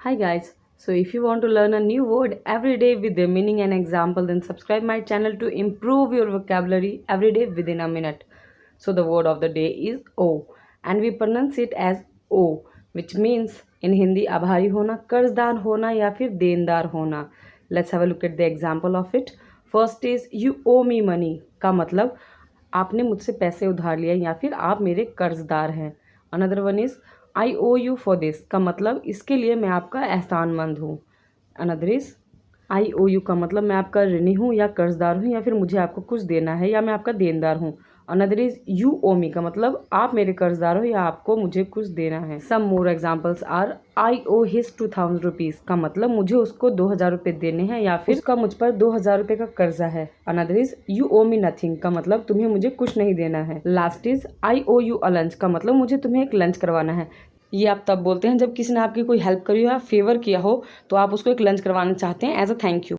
Hi guys. So if you want to learn a new word every day with the meaning and example, then subscribe my channel to improve your vocabulary every day within a minute. So the word of the day is O, and we pronounce it as O, which means in Hindi आभारी होना, कर्जदार होना या फिर देनदार होना. Let's have a look at the example of it. First is you owe me money का मतलब आपने मुझसे पैसे उधार लिया या फिर आप मेरे कर्जदार हैं. Another one is I owe you for this का मतलब इसके लिए मैं आपका एहसानमंद हूँ. Another is I owe you का मतलब मैं आपका ऋणी हूँ या कर्जदार हूँ या फिर मुझे आपको कुछ देना है या मैं आपका देनदार हूँ. अनदर इज यू ओ मी का मतलब आप मेरे कर्जदार हो या आपको मुझे कुछ देना है. Some more examples are I owe his 2000 rupees का मतलब मुझे उसको 2000 रुपये देने हैं या फिर उसका मुझ पर 2000 रुपये का कर्जा है. Another is you owe me nothing का मतलब तुम्हें मुझे कुछ नहीं देना है. Last is I owe you a lunch का मतलब मुझे तुम्हें एक लंच करवाना है. ये आप तब बोलते हैं जब किसी ने आपकी कोई हेल्प करी हो या फेवर किया हो तो आप उसको एक लंच करवाना चाहते हैं एज अ थैंक यू.